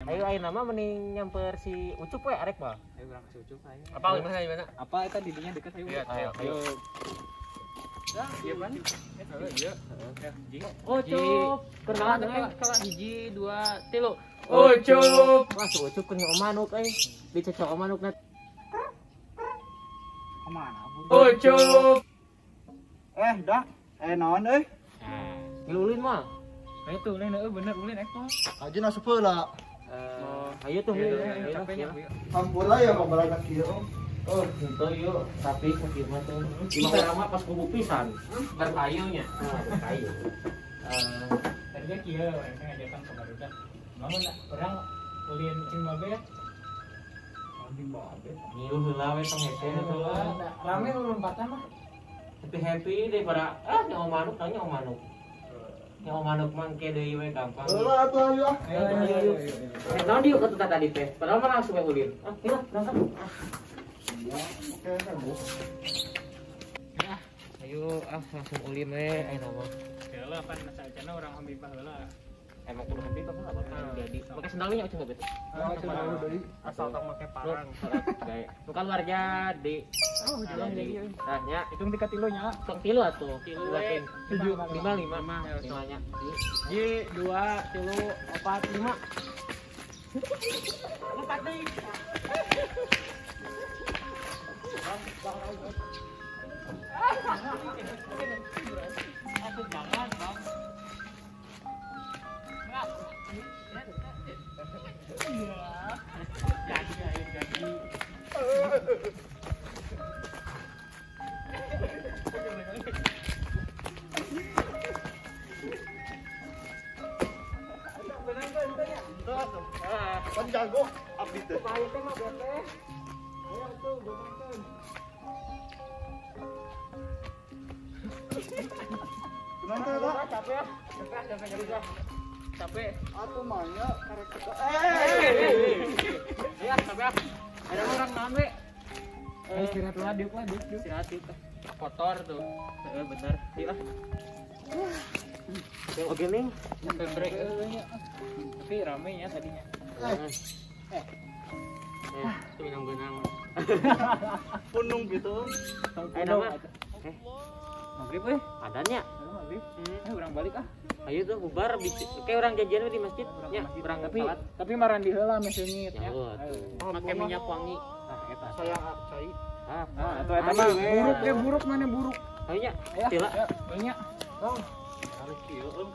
Ayo nama mending nyamper si Ucup we arek mah. Ayo berang ke si Ucup ayo. Apa gimana? Apa eta didinya deket ayo. Ayo. Iya kan? Iya. Ucup. Kenalan kalau 1 2 3. Ucup. Wah, si Ucup kan omanuk euy. Dicocok omanukna. Kemana? Ucup. Dah. Naon euy? Ngilulin mah. Ayo tuh, bener ulin ek mah. Aja na sepeula. Ayo tuh. Capeknya. Hampura ya pembalaga kieu. Oh, itu yuk, tapi sakit mah tuh. Kita lama pas kubu pisan. Berkayunya. Berkayu. Tadinya kieu, mereka ngajakan ke barudak. Namun orang ulin cing babe. Cing babe. Ngilu heula we tong hese heula. Rame lompatan mah. Happy daripada nyawa manuk tanya manuk. Nyawa manuk mangke deui we gampang. Heula atuh ayo. Ayo. Naon dieu kata tadi teh? Padahal mah langsung we ulin. Hilah, berangkat. Oke, kan, Bu. Ayo langsung ulin we nama. Heula pan saecana urang hambibah heula. Emang kudu henti apa enggak bakal jadi. Pakai sendalnya cenah betul. Asal tak make parang. Gaya. Nu keluar jadi. Oh, jalan jadi. Tanya, Hitung 3 kilonya. tong kilo atuh. Kiloin. 5 semuanya. 2, 3, 4, 5. 4 deui. Jangan, Bang. Jadi. Kan jago abdi teh. Ayo teh mah bete. Ayo tuh, gomakeun. Kunaon teh da? Capek ya? Capek. Capek. Atuh mah nya karek teh. Ya, capek. Ada orang naon we? Istirahat lah diuk. Istirahat itu. Kotor tuh. Bener. Iya. Oke nih. Sampai break nya. Tapi rame ya tadinya. Itu benang-benang. Punung gitu. Ayo nama. Maghrib we. Adanya. Maghrib. Urang balik ah. Ayo tuh bubar kayak orang jajan di masjid. Ya, berang tapi maran di heula meseungit ya. Pakai minyak wangi. Nah, eta. Saya cai. Atuh eta mah buruk mana buruk. Ayo nya. Tila. Nya. Harus kieu.